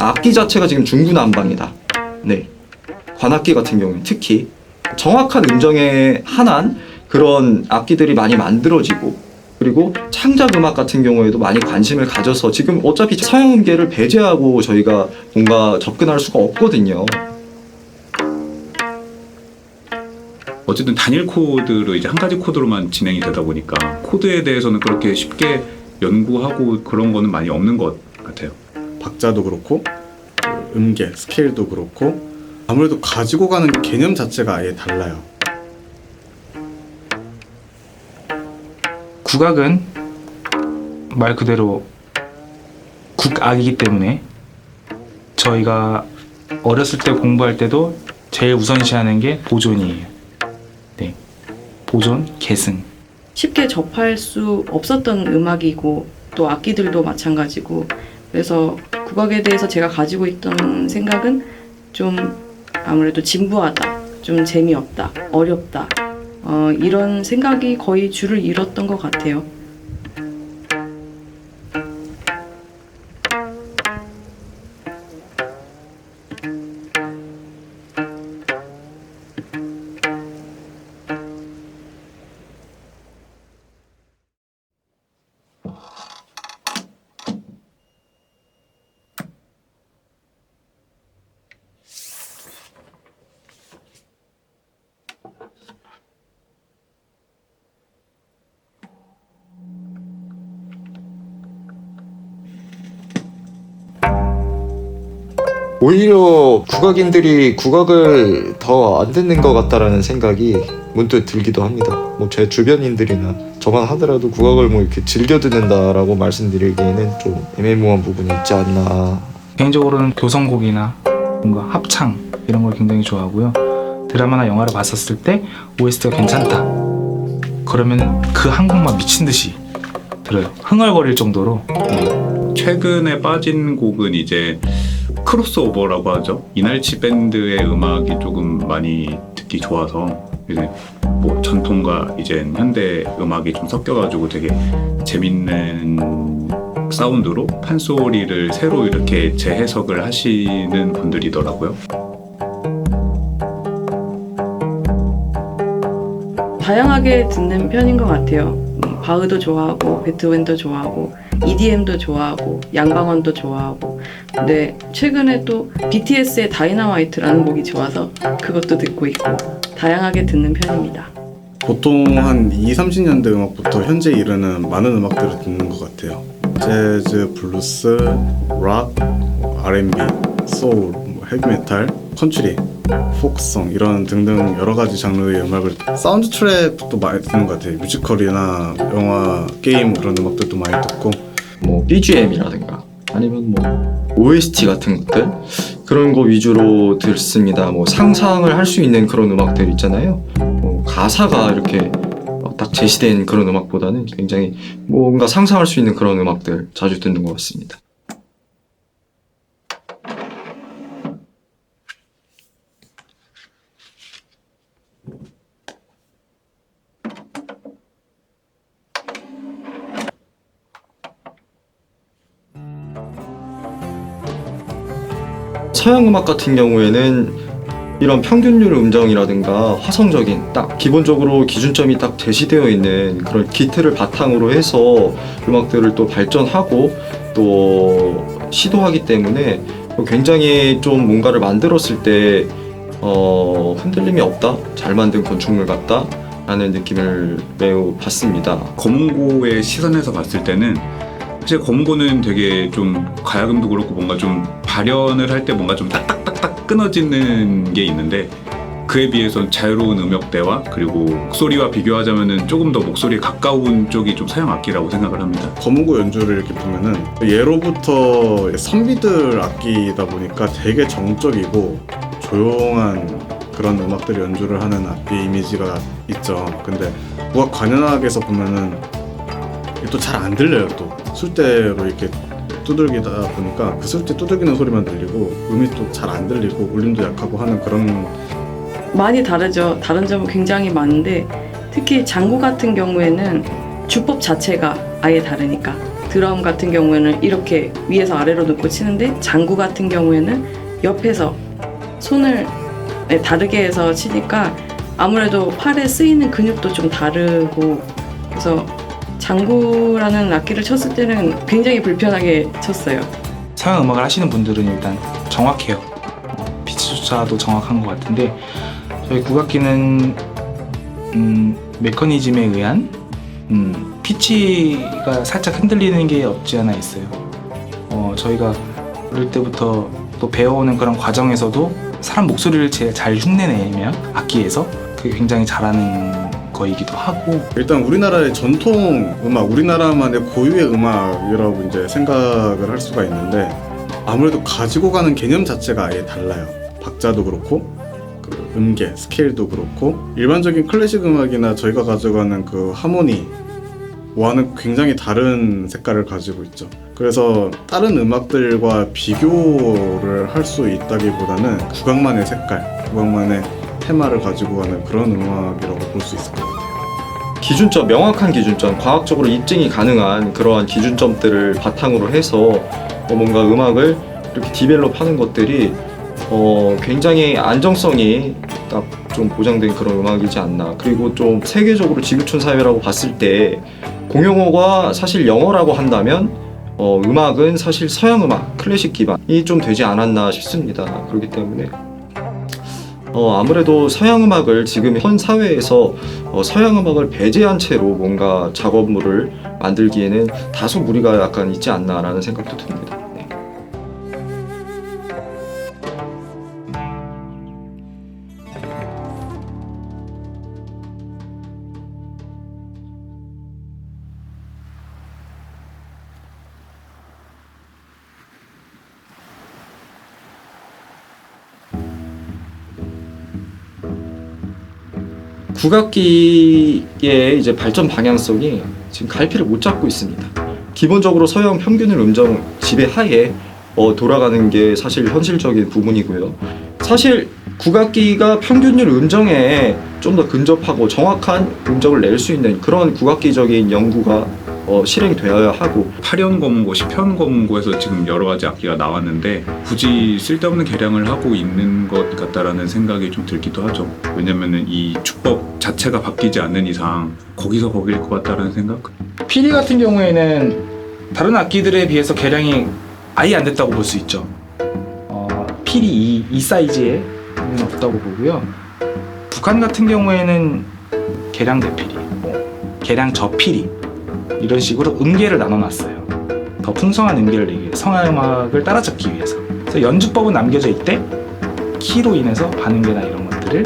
악기 자체가 지금 중구난방이다. 네, 관악기 같은 경우는 특히 정확한 음정에 한한 그런 악기들이 많이 만들어지고, 그리고 창작 음악 같은 경우에도 많이 관심을 가져서 지금 어차피 서양 음계를 배제하고 저희가 뭔가 접근할 수가 없거든요. 어쨌든 단일 코드로 이제 한 가지 코드로만 진행이 되다 보니까 코드에 대해서는 그렇게 쉽게 연구하고 그런 거는 많이 없는 것 같아요. 박자도 그렇고 음계, 스케일도 그렇고 아무래도 가지고 가는 개념 자체가 아예 달라요. 국악은 말 그대로 국악이기 때문에 저희가 어렸을 때 공부할 때도 제일 우선시하는 게 보존이에요. 네, 보존, 계승. 쉽게 접할 수 없었던 음악이고 또 악기들도 마찬가지고, 그래서 국악에 대해서 제가 가지고 있던 생각은 좀 아무래도 진부하다, 좀 재미없다, 어렵다, 이런 생각이 거의 줄을 잃었던 것 같아요. 오히려 국악인들이 국악을 더 안 듣는 것 같다라는 생각이 문득 들기도 합니다. 뭐 제 주변인들이나 저만 하더라도 국악을 뭐 이렇게 즐겨 듣는다라고 말씀드리기에는 좀 애매모호한 부분이 있지 않나. 개인적으로는 교성곡이나 뭔가 합창 이런 걸 굉장히 좋아하고요. 드라마나 영화를 봤었을 때 OST가 괜찮다 그러면 그 한 곡만 미친 듯이 들어요. 흥얼거릴 정도로. 네. 최근에 빠진 곡은 이제 크로스오버라고 하죠. 이날치 밴드의 음악이 조금 많이 듣기 좋아서 이제 뭐 전통과 이제 현대 음악이 좀 섞여가지고 되게 재밌는 사운드로 판소리를 새로 이렇게 재해석을 하시는 분들이더라고요. 다양하게 듣는 편인 것 같아요. 바흐도 좋아하고 베토벤도 좋아하고 EDM도 좋아하고 양방원도 좋아하고, 근데 최근에 또 BTS의 다이너마이트라는 곡이 좋아서 그것도 듣고 있고 다양하게 듣는 편입니다. 보통 한 20, 30년대 음악부터 현재 이르는 많은 음악들을 듣는 것 같아요. 재즈, 블루스, 락, R&B, 소울, 헤비메탈, 컨트리, 포크송 이런 등등 여러 가지 장르의 음악을, 사운드 트랙도 많이 듣는 것 같아요. 뮤지컬이나 영화, 게임 그런 음악들도 많이 듣고, 뭐 BGM이라든가 아니면 뭐 OST 같은 것들, 그런 거 위주로 듣습니다. 뭐 상상을 할 수 있는 그런 음악들 있잖아요. 뭐 가사가 이렇게 딱 제시된 그런 음악보다는 굉장히 뭔가 상상할 수 있는 그런 음악들 자주 듣는 것 같습니다. 서양 음악 같은 경우에는 이런 평균율 음정이라든가 화성적인 딱 기본적으로 기준점이 딱 제시되어 있는 그런 기틀을 바탕으로 해서 음악들을 또 발전하고 또 시도하기 때문에 굉장히 좀 뭔가를 만들었을 때 흔들림이 없다, 잘 만든 건축물 같다 라는 느낌을 매우 받습니다. 검은고의 시선에서 봤을 때는 사실 검은고는 되게 좀 가야금도 그렇고 뭔가 좀 발현을 할 때 뭔가 좀 딱딱딱딱 끊어지는 게 있는데, 그에 비해서 자유로운 음역대와 그리고 목소리와 비교하자면은 조금 더 목소리에 가까운 쪽이 좀 서양 악기라고 생각을 합니다. 검은고 연주를 이렇게 보면은 예로부터 선비들 악기다 보니까 되게 정적이고 조용한 그런 음악들 연주를 하는 악기 이미지가 있죠. 근데 국악 관현악에서 보면은 또 잘 안 들려요. 또 술대로 이렇게 두들기다 보니까 그 술대 두들기는 소리만 들리고 음이 또 잘 안 들리고 울림도 약하고 하는 그런. 많이 다르죠. 다른 점은 굉장히 많은데 특히 장구 같은 경우에는 주법 자체가 아예 다르니까 드럼 같은 경우에는 이렇게 위에서 아래로 놓고 치는데 장구 같은 경우에는 옆에서 손을 다르게 해서 치니까 아무래도 팔에 쓰이는 근육도 좀 다르고 그래서 장구라는 악기를 쳤을 때는 굉장히 불편하게 쳤어요. 서양 음악을 하시는 분들은 일단 정확해요. 피치조차도 정확한 것 같은데 저희 국악기는 메커니즘에 의한 피치가 살짝 흔들리는 게 없지 않아 있어요. 저희가 어릴 때부터 또 배워오는 그런 과정에서도 사람 목소리를 제일 잘 흉내내면 악기에서 그게 굉장히 잘하는 거이기도 하고 일단 우리나라의 전통 음악, 우리나라만의 고유의 음악이라고 이제 생각을 할 수가 있는데 아무래도 가지고 가는 개념 자체가 아예 달라요. 박자도 그렇고 그 음계, 스케일도 그렇고 일반적인 클래식 음악이나 저희가 가져가는 그 하모니와는 굉장히 다른 색깔을 가지고 있죠. 그래서 다른 음악들과 비교를 할 수 있다기보다는 국악만의 색깔, 국악만의 테마를 가지고 가는 그런 음악이라고 볼 수 있을 것 같아요. 기준점, 명확한 기준점, 과학적으로 입증이 가능한 그러한 기준점들을 바탕으로 해서 뭔가 음악을 이렇게 디벨롭하는 것들이 굉장히 안정성이 딱 좀 보장된 그런 음악이지 않나. 그리고 좀 세계적으로 지구촌 사회라고 봤을 때 공용어가 사실 영어라고 한다면 음악은 사실 서양 음악, 클래식 기반이 좀 되지 않았나 싶습니다. 그렇기 때문에 아무래도 서양 음악을 지금 현 사회에서 서양 음악을 배제한 채로 뭔가 작업물을 만들기에는 다소 무리가 약간 있지 않나라는 생각도 듭니다. 네. 국악기의 이제 발전 방향성이 지금 갈피를 못 잡고 있습니다. 기본적으로 서양 평균을 음정 지배하에 돌아가는 게 사실 현실적인 부분이고요. 사실 국악기가 평균율 음정에 좀 더 근접하고 정확한 음정을 낼 수 있는 그런 국악기적인 연구가 실행되어야 하고 8연 검은고, 10연 검은고에서 지금 여러 가지 악기가 나왔는데 굳이 쓸데없는 개량을 하고 있는 것 같다라는 생각이 좀 들기도 하죠. 왜냐면은 이 주법 자체가 바뀌지 않는 이상 거기서 거길 것 같다라는 생각? 피리 같은 경우에는 다른 악기들에 비해서 개량이 아예 안 됐다고 볼 수 있죠. 피리 이 사이즈에는 없다고 보고요. 북한 같은 경우에는 개량 대피리, 개량 저피리 이런 식으로 음계를 나눠놨어요. 더 풍성한 음계를 내기 위해 성악 음악을 따라잡기 위해서. 그래서 연주법은 남겨져 있대 키로 인해서 반음계나 이런 것들을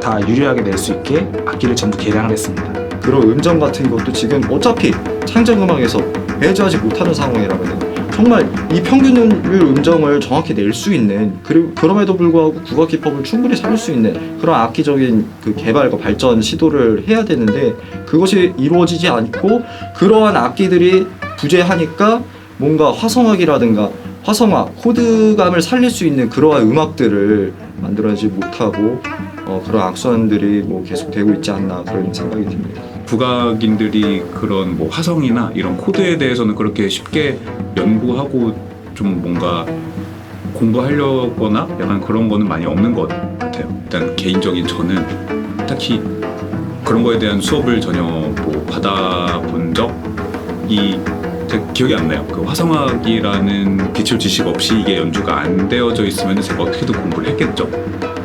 다 유려하게 낼 수 있게 악기를 전부 개량을 했습니다. 그런 음정 같은 것도 지금 어차피 창작 음악에서 배제하지 못하는 상황이라면 정말 이 평균율 음정을 정확히 낼 수 있는 그리고 그럼에도 불구하고 국악 기법을 충분히 살릴 수 있는 그런 악기적인 그 개발과 발전 시도를 해야 되는데 그것이 이루어지지 않고 그러한 악기들이 부재하니까 뭔가 화성악이라든가 화성악, 코드감을 살릴 수 있는 그러한 음악들을 만들어내지 못하고 그런 악순환들이 계속 되고 있지 않나 그런 생각이 듭니다. 국악인들이 그런 뭐 화성이나 이런 코드에 대해서는 그렇게 쉽게 연구하고 좀 뭔가 공부하려거나 약간 그런 거는 많이 없는 것 같아요. 일단 개인적인 저는 딱히 그런 거에 대한 수업을 전혀 받아본 적이 기억이 안 나요. 그 화성악이라는 기출 지식 없이 이게 연주가 안 되어져 있으면 제가 어떻게든 공부를 했겠죠.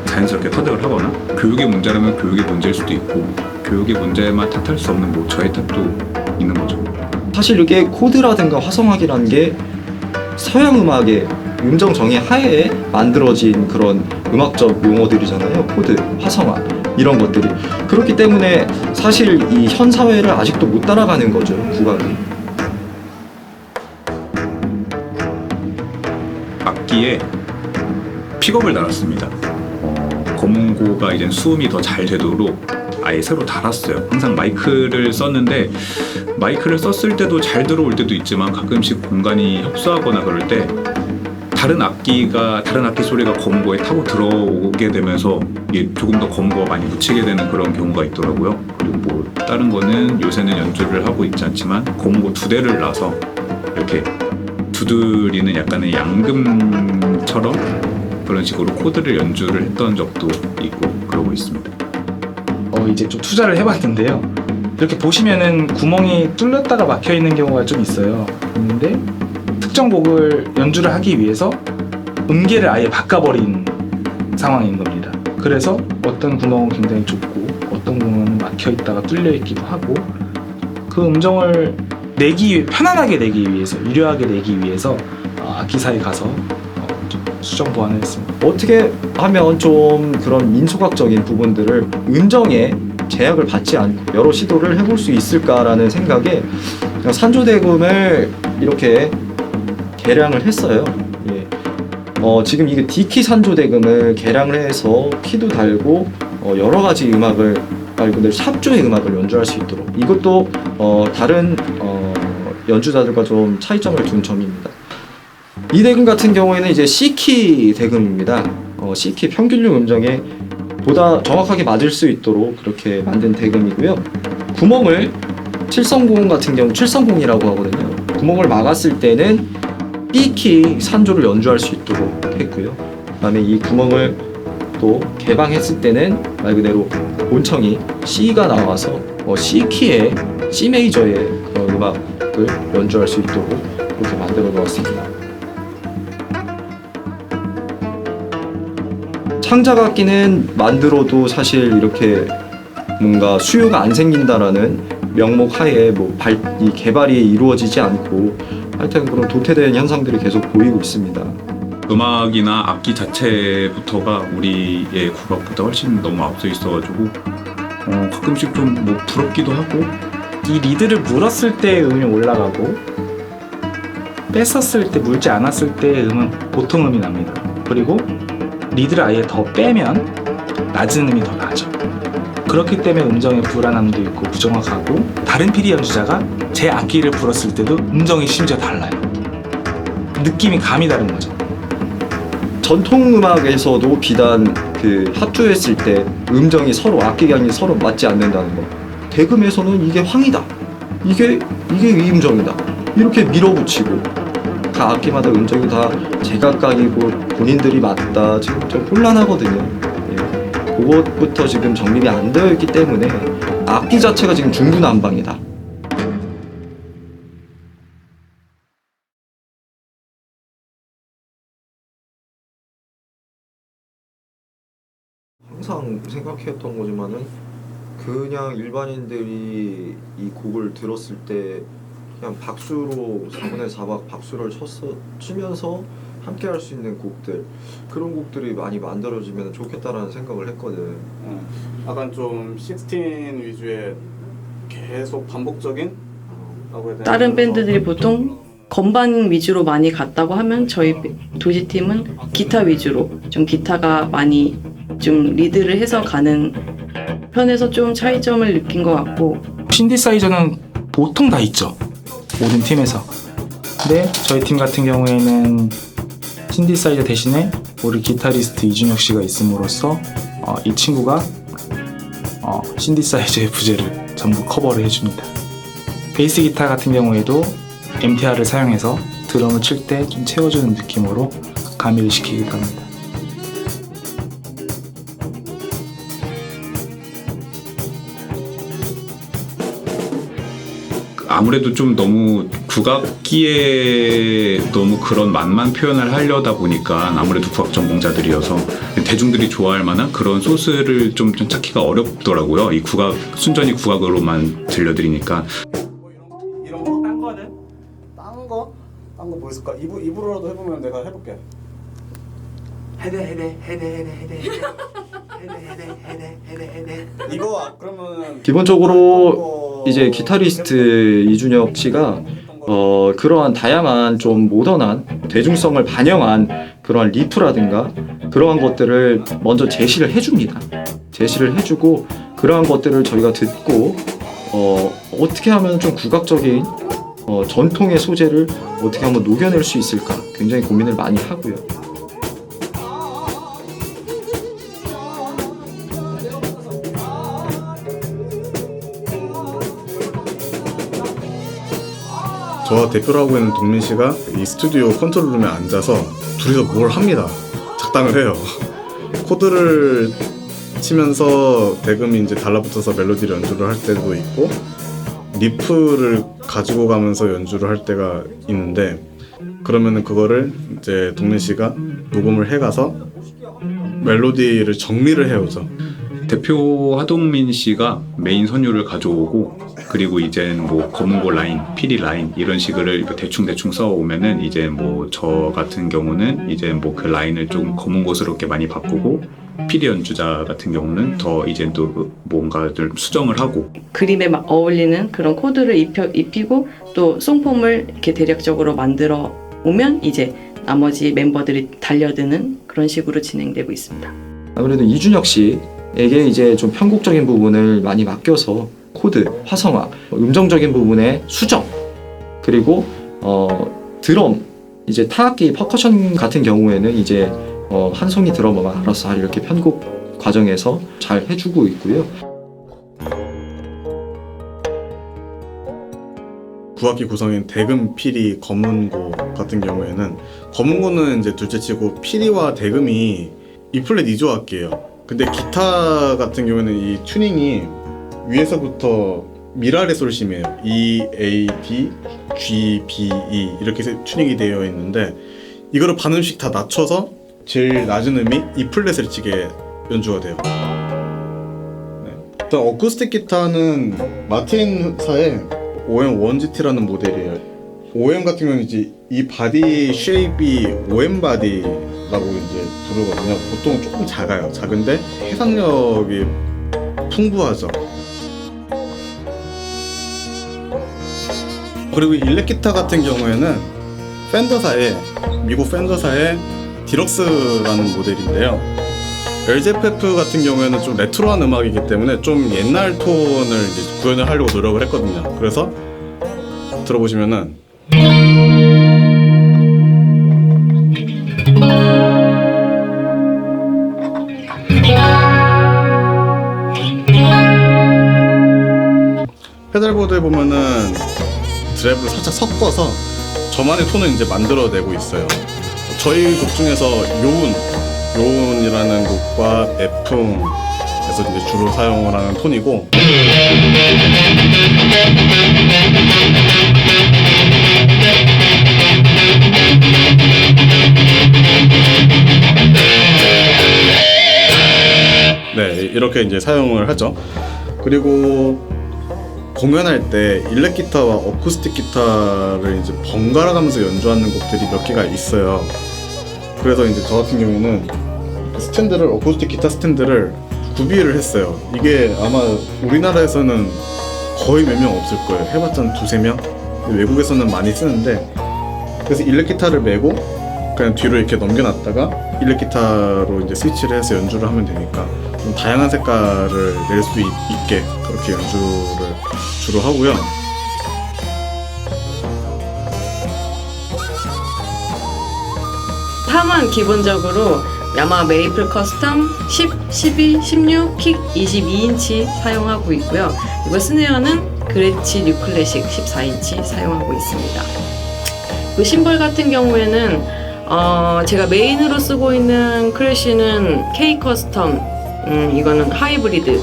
자연스럽게 터득을 하거나 교육의 문제라면 교육의 문제일 수도 있고 교육의 문제만 탓할 수 없는 저의 탓도 있는 거죠. 사실 이게 코드라든가 화성악이라는 게 서양 음악의 음정 정의 하에 만들어진 그런 음악적 용어들이잖아요. 코드, 화성악 이런 것들이 그렇기 때문에 사실 이 현 사회를 아직도 못 따라가는 거죠. 국악이. 악기에 픽업을 달았습니다. 검은고가 이제 수음이 더 잘 되도록 아예 새로 달았어요. 항상 마이크를 썼는데 마이크를 썼을 때도 잘 들어올 때도 있지만 가끔씩 공간이 협소하거나 그럴 때 다른 악기 소리가 검거에 타고 들어오게 되면서 이게 조금 더 검거가 많이 묻히게 되는 그런 경우가 있더라고요. 그리고 뭐 다른 거는 요새는 연주를 하고 있지 않지만 검거 2대를 놔서 이렇게 두드리는 약간의 양금처럼 그런 식으로 코드를 연주를 했던 적도 있고 그러고 있습니다. 이제 좀 투자를 해봤는데요. 이렇게 보시면은 구멍이 뚫렸다가 막혀 있는 경우가 좀 있어요. 있는데 특정 곡을 연주를 하기 위해서 음계를 아예 바꿔버린 상황인 겁니다. 그래서 어떤 구멍은 굉장히 좁고 어떤 구멍은 막혀 있다가 뚫려 있기도 하고 그 음정을 편안하게 내기 위해서, 유려하게 내기 위해서 악기사에 가서 좀 수정 보완을 했습니다. 어떻게 하면 좀 그런 민소각적인 부분들을 음정에 제약을 받지 않고 여러 시도를 해볼 수 있을까라는 생각에 그냥 산조대금을 이렇게 개량을 했어요. 예. 지금 이게 D키 산조대금을 개량을 해서 키도 달고 여러 가지 음악을 말 그대로 삽조의 음악을 연주할 수 있도록 이것도 다른 연주자들과 좀 차이점을 둔 점입니다. 이 대금 같은 경우에는 이제 C키 대금입니다. C키 평균율 음정에 보다 정확하게 맞을 수 있도록 그렇게 만든 대금이고요. 구멍을 730 같은 경우 730이라고 하거든요. 구멍을 막았을 때는 B키 산조를 연주할 수 있도록 했고요. 그다음에 이 구멍을 또 개방했을 때는 말 그대로 온청이 C가 나와서 C키의 C 메이저의 그런 음악을 연주할 수 있도록 그렇게 만들어 놓았습니다. 창작악기는 만들어도 사실 이렇게 뭔가 수요가 안 생긴다라는 명목 하에 이 개발이 이루어지지 않고 하여튼 그런 도태된 현상들이 계속 보이고 있습니다. 음악이나 악기 자체부터가 우리의 국악보다 훨씬 너무 앞서 있어가지고 가끔씩 좀 뭐 부럽기도 하고 이 리드를 물었을 때 음이 올라가고 뺐었을 때, 물지 않았을 때 음은 보통 음이 납니다. 그리고 리드를 아예 더 빼면 낮은 음이 더 나죠. 그렇기 때문에 음정의 불안함도 있고 부정확하고 다른 피리 연주자가 제 악기를 불었을 때도 음정이 심지어 달라요. 느낌이 감이 다른 거죠. 전통 음악에서도 비단 그 합주했을 때 음정이 서로 악기량이 서로 맞지 않는다는 거. 대금에서는 이게 황이다. 이게 위음정이다. 이렇게 밀어붙이고 다 악기마다 음정이 다 제각각이고 본인들이 맞다. 지금 좀 혼란하거든요. 예. 그것부터 지금 정립이 안 되어 있기 때문에 악기 자체가 지금 중구난방이다. 항상 생각했던 거지만은 그냥 일반인들이 이 곡을 들었을 때 그냥 박수로 4분의 4박 박수를 치면서 함께 할 수 있는 곡들 그런 곡들이 많이 만들어지면 좋겠다라는 생각을 했거든. 약간 좀 16 위주의 계속 반복적인 다른 밴드들이 보통 건반 위주로 많이 갔다고 하면 저희 도시팀은 기타 위주로 좀 기타가 많이 좀 리드를 해서 가는 편에서 좀 차이점을 느낀 것 같고 신디사이저는 보통 다 있죠. 모든 팀에서. 근데 저희 팀 같은 경우에는 신디사이저 대신에 우리 기타리스트 이준혁 씨가 있음으로써 이 친구가 신디사이저의 부재를 전부 커버를 해줍니다. 베이스 기타 같은 경우에도 MTR을 사용해서 드럼을 칠 때 좀 채워주는 느낌으로 가미를 시키기도 합니다. 아무래도 좀 너무 국악기에 너무 그런 맛만 표현을 하려다 보니까 아무래도 국악 전공자들이어서 대중들이 좋아할 만한 그런 소스를 좀 찾기가 어렵더라고요. 이 국악 순전히 국악으로만 들려드리니까. 이런 거? 딴 거는? 딴 거 뭐 있을까? 입으로라도 해보면 내가 해볼게. 이거 그러면 기본적으로 이제 기타리스트 이준혁 씨가 그러한 다양한 좀 모던한 대중성을 반영한 그러한 리프라든가 그러한 것들을 먼저 제시를 해줍니다. 제시를 해주고 그러한 것들을 저희가 듣고 어떻게 하면 좀 국악적인 전통의 소재를 어떻게 한번 녹여낼 수 있을까 굉장히 고민을 많이 하고요. 저와 대표라고 있는 동민 씨가 이 스튜디오 컨트롤룸에 앉아서 둘이서 뭘 합니다. 작당을 해요. 코드를 치면서 대금이 이제 달라붙어서 멜로디를 연주를 할 때도 있고 리프를 가지고 가면서 연주를 할 때가 있는데 그러면은 그거를 이제 동민 씨가 녹음을 해가서 멜로디를 정리를 해오죠. 대표 하동민 씨가 메인 선율을 가져오고 그리고 이제 뭐 검은고 라인, 피리 라인 이런 식을 대충 써오면은 이제 뭐 저 같은 경우는 이제 뭐 그 라인을 좀 검은고스럽게 많이 바꾸고 피리 연주자 같은 경우는 더 이제 또 뭔가 좀 수정을 하고 그림에 막 어울리는 그런 코드를 입히고 또 송폼을 이렇게 대략적으로 만들어 오면 이제 나머지 멤버들이 달려드는 그런 식으로 진행되고 있습니다. 아무래도 이준혁 씨에게 이제 좀 편곡적인 부분을 많이 맡겨서 코드, 화성화, 음정적인 부분의 수정, 그리고 드럼, 이제 타악기 퍼커션 같은 경우에는 이제 한송이 드러머가 알아서 이렇게 편곡 과정에서 잘 해주고 있고요. 구악기 구성인 대금, 피리, 검은고 같은 경우에는 검은고는 이제 둘째치고 피리와 대금이 E플랫 2조 악기예요. 근데 기타 같은 경우에는 이 튜닝이 위에서부터 미라레 솔심이에요. E, A, D, G, B, E 이렇게 튜닝이 되어 있는데 이거를 반음씩 다 낮춰서 제일 낮은 음이 E플랫을 치게 연주가 돼요. 네. 일단 어쿠스틱 기타는 마틴사의 OM 1GT라는 모델이에요. OM 같은 경우는 이제 이 바디 쉐입이 OM 바디라고 이제 부르거든요. 보통 조금 작아요. 작은데 해상력이 풍부하죠. 그리고 일렉 기타 같은 경우에는 펜더사의 미국 펜더사의 디럭스라는 모델인데요. LZFF 같은 경우에는 좀 레트로한 음악이기 때문에 좀 옛날 톤을 이제 구현을 하려고 노력을 했거든요. 그래서 들어보시면은 페달보드에 보면은 드랩을 살짝 섞어서 저만의 톤을 이제 만들어내고 있어요. 저희 곡 중에서 요운이라는 곡과 F에서 이제 주로 사용을 하는 톤이고 네, 이렇게 이제 사용을 하죠. 그리고 공연할 때 일렉 기타와 어쿠스틱 기타를 이제 번갈아 가면서 연주하는 곡들이 몇 개가 있어요. 그래서 이제 저 같은 경우는 스탠드를 어쿠스틱 기타 스탠드를 구비를 했어요. 이게 아마 우리나라에서는 거의 몇 명 없을 거예요. 해봤자 한 두세 명? 외국에서는 많이 쓰는데 그래서 일렉 기타를 메고 그냥 뒤로 이렇게 넘겨놨다가 일렉 기타로 이제 스위치를 해서 연주를 하면 되니까 좀 다양한 색깔을 낼 수 있게 그렇게 연주를 주로 하고요. 탐은 기본적으로 야마 메이플 커스텀 10, 12, 16, 킥 22인치 사용하고 있고요. 이거 스네어는 그레치 뉴클래식 14인치 사용하고 있습니다. 그 심벌 같은 경우에는 제가 메인으로 쓰고 있는 크래쉬는 K 커스텀, 이거는 하이브리드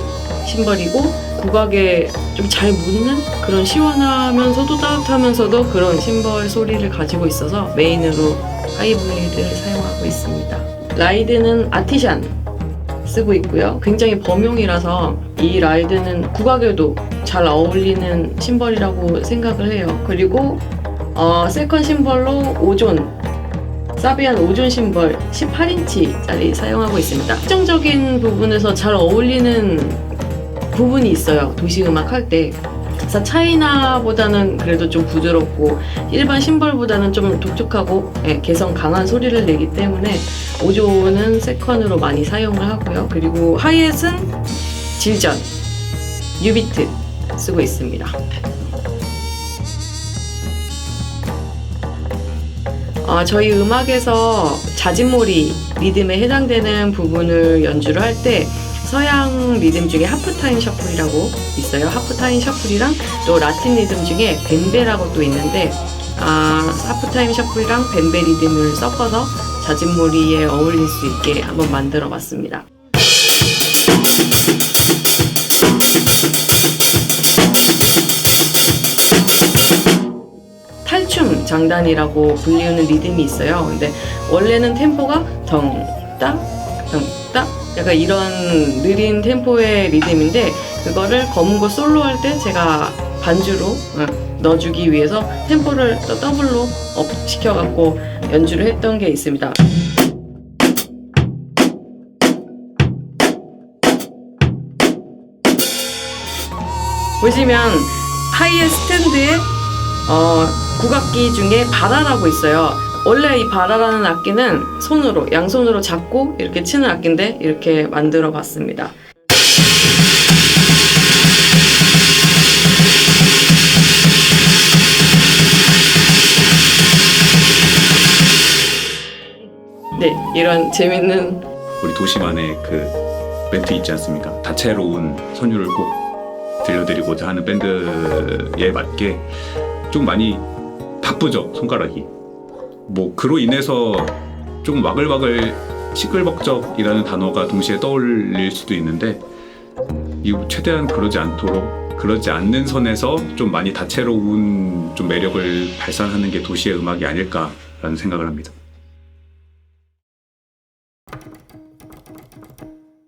심벌이고 국악에 좀 잘 묻는 그런 시원하면서도 따뜻하면서도 그런 심벌 소리를 가지고 있어서 메인으로 하이브리드를 사용하고 있습니다. 라이드는 아티샨 쓰고 있고요. 굉장히 범용이라서 이 라이드는 국악에도 잘 어울리는 심벌이라고 생각을 해요. 그리고 세컨 심벌로 오존 사비안 오존 심벌 18인치짜리 사용하고 있습니다. 특정적인 부분에서 잘 어울리는 부분이 있어요. 도시음악 할 때. 그래서 차이나보다는 그래도 좀 부드럽고 일반 심벌보다는 좀 독특하고 개성 강한 소리를 내기 때문에 오존은 세컨으로 많이 사용을 하고요. 그리고 하이햇은 질전, 뉴비트 쓰고 있습니다. 저희 음악에서 자진몰이 리듬에 해당되는 부분을 연주를 할 때 서양 리듬 중에 하프타임 셔플이라고 있어요. 하프타임 셔플이랑 또 라틴 리듬 중에 벤베라고 또 있는데 하프타임 셔플이랑 벤베 리듬을 섞어서 자진몰이에 어울릴 수 있게 한번 만들어 봤습니다. 탈춤 장단이라고 불리우는 리듬이 있어요. 근데 원래는 템포가 덩딱 덩딱 약간 이런 느린 템포의 리듬인데 그거를 검은 거 솔로 할 때 제가 반주로 넣어주기 위해서 템포를 또 더블로 업 시켜갖고 연주를 했던 게 있습니다. 보시면 하이에 스탠드에 국악기 중에 바라라고 있어요. 원래 이 바라라는 악기는 손으로 양손으로 잡고 이렇게 치는 악기인데 이렇게 만들어 봤습니다. 네, 이런 재밌는 우리 도시만의 그 멘트 있지 않습니까? 다채로운 선율을 꼭 들려드리고자 하는 밴드에 맞게 좀 많이 바쁘죠, 손가락이. 뭐 그로 인해서 좀 와글와글 시끌벅적이라는 단어가 동시에 떠올릴 수도 있는데 최대한 그러지 않도록, 그러지 않는 선에서 좀 많이 다채로운 좀 매력을 발산하는 게 도시의 음악이 아닐까라는 생각을 합니다.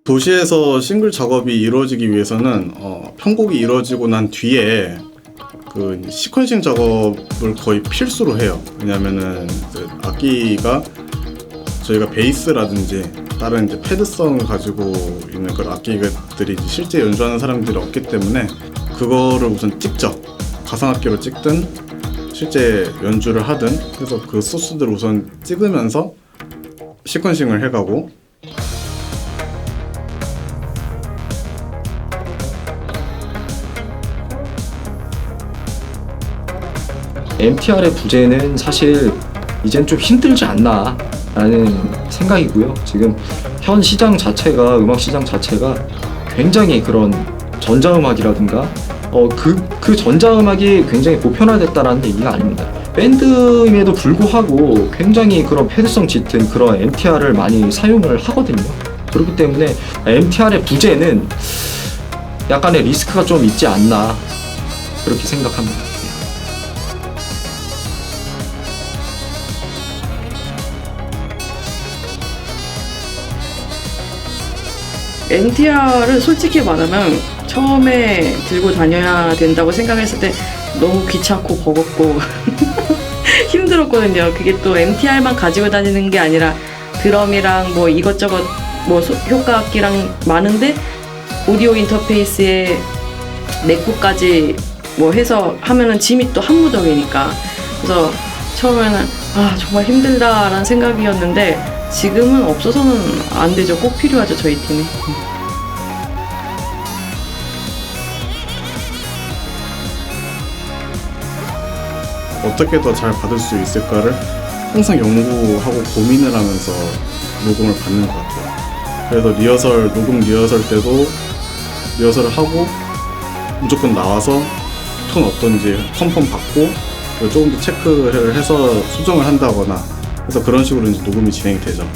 도시에서 싱글 작업이 이루어지기 위해서는 편곡이 이루어지고 난 뒤에 그 시퀀싱 작업을 거의 필수로 해요. 왜냐면은 악기가 저희가 베이스라든지 다른 이제 패드성을 가지고 있는 그런 악기들이 실제 연주하는 사람들이 없기 때문에 그거를 우선 찍죠. 가상악기로 찍든 실제 연주를 하든 그래서 그 소스들을 우선 찍으면서 시퀀싱을 해가고 MTR의 부재는 사실 이젠 좀 힘들지 않나 라는 생각이고요. 지금 현 시장 자체가, 음악 시장 자체가 굉장히 그런 전자음악이라든가 그 전자음악이 굉장히 보편화됐다라는 얘기가 아닙니다. 밴드임에도 불구하고 굉장히 그런 패드성 짙은 그런 MTR을 많이 사용을 하거든요. 그렇기 때문에 MTR의 부재는 약간의 리스크가 좀 있지 않나 그렇게 생각합니다. MTR을 솔직히 말하면 처음에 들고 다녀야 된다고 생각했을 때 너무 귀찮고 버겁고 힘들었거든요. 그게 또 MTR만 가지고 다니는 게 아니라 드럼이랑 뭐 이것저것 뭐 효과악기랑 많은데 오디오 인터페이스에 맥북까지 뭐 해서 하면은 짐이 또 한 무더기니까. 그래서 처음에는 정말 힘들다라는 생각이었는데 지금은 없어서는 안 되죠. 꼭 필요하죠, 저희 팀에. 어떻게 더 잘 받을 수 있을까를 항상 연구하고 고민을 하면서 녹음을 받는 것 같아요. 그래서 녹음 리허설 때도 리허설을 하고 무조건 나와서 톤 어떤지 컨펌 받고 조금 더 체크를 해서 수정을 한다거나 그래서 그런 식으로 이제 녹음이 진행이 되죠.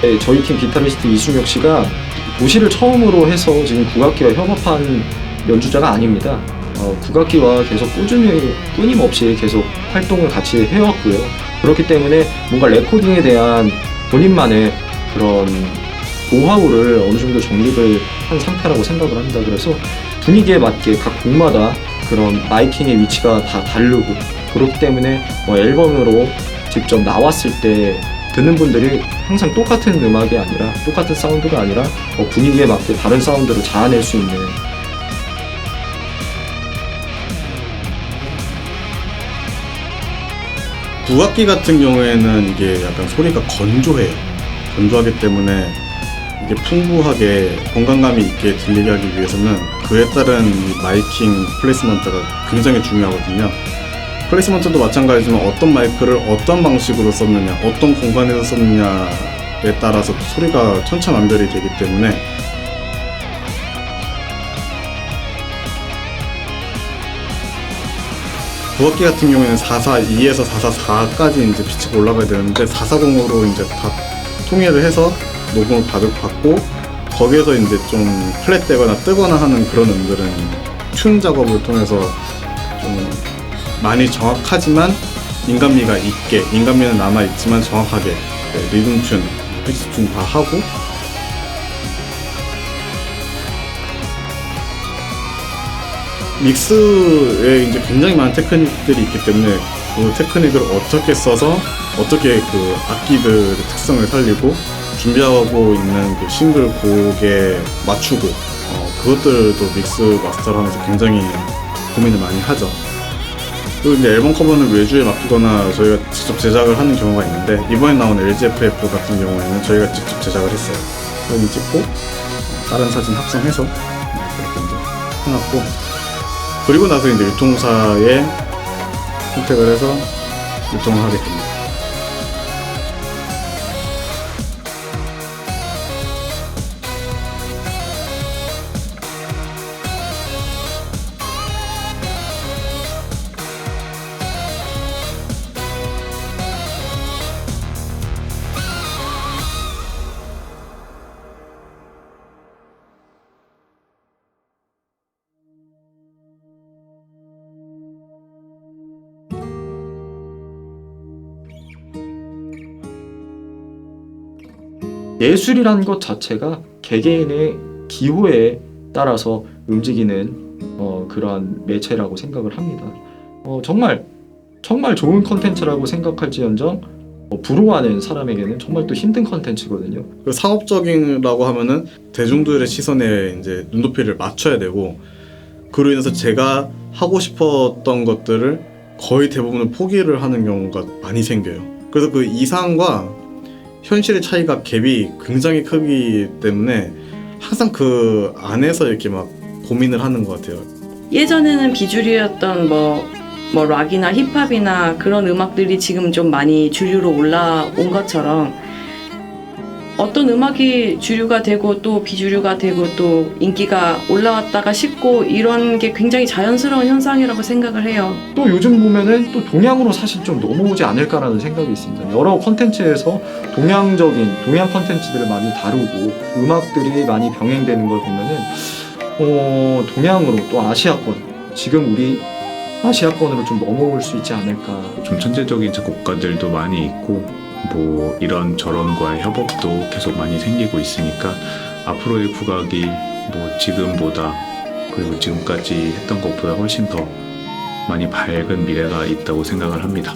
네, 저희 팀 기타리스트 이순혁 씨가 도시를 처음으로 해서 지금 국악기와 협업한 연주자가 아닙니다. 국악기와 계속 꾸준히 끊임없이 계속 활동을 같이 해왔고요. 그렇기 때문에 뭔가 레코딩에 대한 본인만의 그런 노하우를 어느 정도 정립을 한 상태라고 생각을 합니다. 그래서 분위기에 맞게 각 곡마다 그런 마이킹의 위치가 다 다르고 그렇기 때문에 앨범으로 직접 나왔을 때 듣는 분들이 항상 똑같은 음악이 아니라 똑같은 사운드가 아니라 분위기에 맞게 다른 사운드를 자아낼 수 있는 국악기 같은 경우에는 이게 약간 소리가 건조해요. 건조하기 때문에 이게 풍부하게 건강감이 있게 들리게 하기 위해서는 그에 따른 이 마이킹 플레이스먼트가 굉장히 중요하거든요. 플레이스먼트도 마찬가지지만 어떤 마이크를 어떤 방식으로 썼느냐, 어떤 공간에서 썼느냐에 따라서 소리가 천차만별이 되기 때문에 국악기 같은 경우에는 442에서 444까지 이제 피치가 올라가야 되는데 440으로 이제 다 통일을 해서 녹음을 받고 거기에서 이제 좀 플랫되거나 뜨거나 하는 그런 음들은 튠 작업을 통해서 좀 많이 정확하지만 인간미는 남아있지만 정확하게 리듬 튠, 피치 튠 다 하고 믹스에 이제 굉장히 많은 테크닉들이 있기 때문에 그 테크닉을 어떻게 써서 어떻게 그 악기들의 특성을 살리고 준비하고 있는 그 싱글곡에 맞추고 그것들도 믹스 마스터를 하면서 굉장히 고민을 많이 하죠. 그리고 이제 앨범 커버는 외주에 맡기거나 저희가 직접 제작을 하는 경우가 있는데 이번에 나온 LGFF 같은 경우에는 저희가 직접 제작을 했어요. 사진 찍고 다른 사진 합성해서 그렇게 이제 해놨고 그리고 나서 이제 유통사에 선택을 해서 유통을 하게 됩니다. 예술이라는 것 자체가 개개인의 기호에 따라서 움직이는 그러한 매체라고 생각을 합니다. 정말 좋은 컨텐츠라고 생각할지언정 부러워하는 사람에게는 정말 또 힘든 컨텐츠거든요. 그 상업적이라고 하면은 대중들의 시선에 이제 눈높이를 맞춰야 되고 그로 인해서 제가 하고 싶었던 것들을 거의 대부분을 포기를 하는 경우가 많이 생겨요. 그래서 그 이상과 현실의 차이가 갭이 굉장히 크기 때문에 항상 그 안에서 이렇게 막 고민을 하는 것 같아요. 예전에는 비주류였던 뭐 락이나 힙합이나 그런 음악들이 지금 좀 많이 주류로 올라온 것처럼 어떤 음악이 주류가 되고 또 비주류가 되고 또 인기가 올라왔다가 식고 이런 게 굉장히 자연스러운 현상이라고 생각을 해요. 또 요즘 보면은 또 동양으로 사실 좀 넘어오지 않을까라는 생각이 있습니다. 여러 컨텐츠에서 동양 컨텐츠들을 많이 다루고 음악들이 많이 병행되는 걸 보면은 동양으로 또 아시아권 지금 우리 아시아권으로 좀 넘어올 수 있지 않을까. 좀 천재적인 작곡가들도 많이 있고 뭐 이런 저런과의 협업도 계속 많이 생기고 있으니까 앞으로의 국악이 뭐 지금보다 그리고 지금까지 했던 것보다 훨씬 더 많이 밝은 미래가 있다고 생각을 합니다.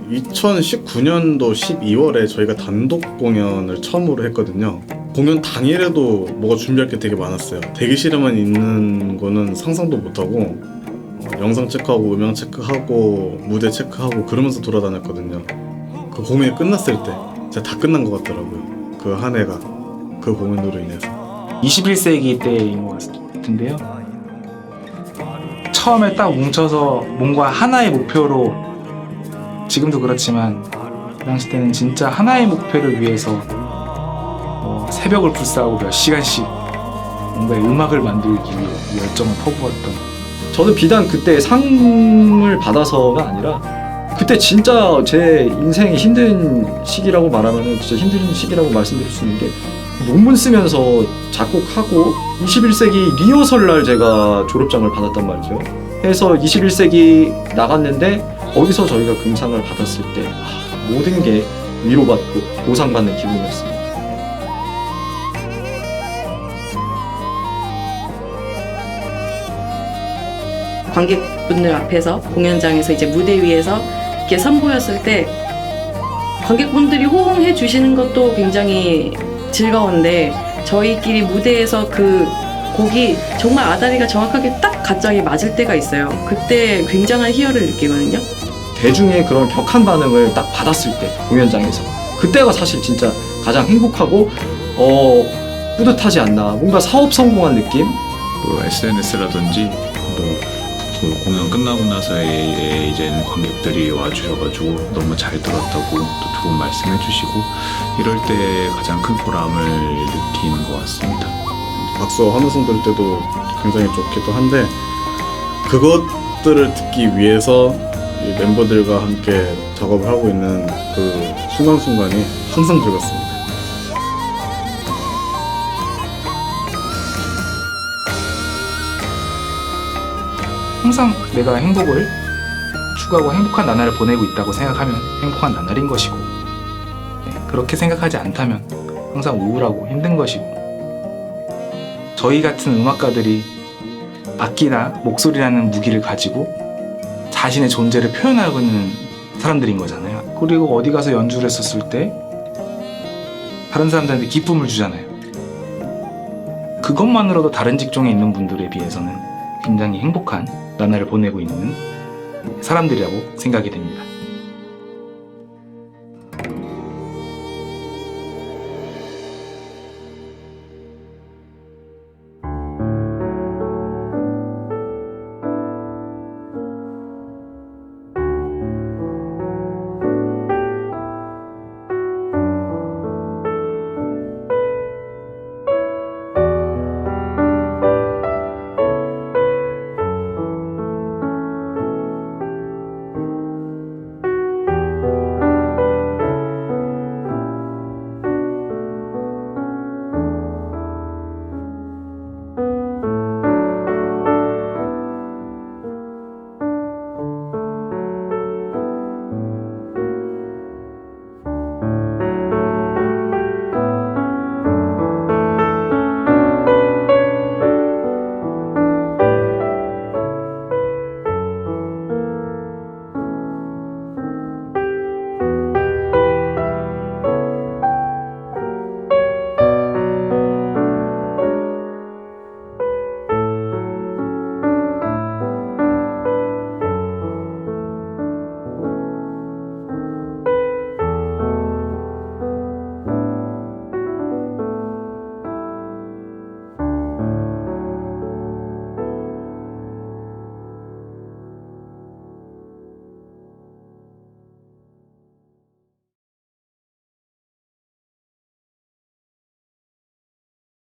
(2019년도 12월에) 저희가 단독 공연을 처음으로 했거든요. 공연 당일에도 뭐가 준비할 게 되게 많았어요. 대기실에만 있는 거는 상상도 못하고 영상 체크하고 음향 체크하고 무대 체크하고 그러면서 돌아다녔거든요. 그 공연이 끝났을 때 진짜 다 끝난 것 같더라고요. 그 한 해가 그 공연으로 인해서. 21세기 때인 것 같은데요. 처음에 딱 뭉쳐서 뭔가 하나의 목표로, 지금도 그렇지만 그 당시 때는 진짜 하나의 목표를 위해서 새벽을 불사하고 몇 시간씩 뭔가 음악을 만들기 위해 열정을 퍼부었던. 저는 비단 그때 상을 받아서가 아니라 그때 진짜 제 인생이 힘든 시기라고 말하면 진짜 힘든 시기라고 말씀드릴 수 있는 게 논문 쓰면서 작곡하고 21세기 리허설 날 제가 졸업장을 받았단 말이죠. 해서 21세기 나갔는데 거기서 저희가 금상을 받았을 때 모든 게 위로받고 보상받는 기분이었습니다. 관객분들 앞에서 공연장에서 이제 무대 위에서 이렇게 선보였을 때 관객분들이 호응해 주시는 것도 굉장히 즐거운데 저희끼리 무대에서 그 곡이 정말 아다리가 정확하게 딱 가짜에 맞을 때가 있어요. 그때 굉장한 희열을 느끼거든요. 대중의 그런 격한 반응을 딱 받았을 때 공연장에서 그때가 사실 진짜 가장 행복하고 뿌듯하지 않나. 뭔가 사업 성공한 느낌? 뭐 SNS라든지 뭐 공연 끝나고 나서의 이제는 관객들이 와주셔가지고 너무 잘 들었다고 또 좋은 말씀 해주시고 이럴 때 가장 큰 보람을 느끼는 것 같습니다. 박수 환호성 들을 때도 굉장히 좋기도 한데 그것들을 듣기 위해서 이 멤버들과 함께 작업을 하고 있는 그 순간순간이 항상 즐겁습니다. 항상 내가 행복을 추구하고 행복한 나날을 보내고 있다고 생각하면 행복한 나날인 것이고, 그렇게 생각하지 않다면 항상 우울하고 힘든 것이고, 저희 같은 음악가들이 악기나 목소리라는 무기를 가지고 자신의 존재를 표현하고 있는 사람들인 거잖아요. 그리고 어디 가서 연주를 했었을 때 다른 사람들한테 기쁨을 주잖아요. 그것만으로도 다른 직종에 있는 분들에 비해서는 굉장히 행복한 나날을 보내고 있는 사람들이라고 생각이 됩니다.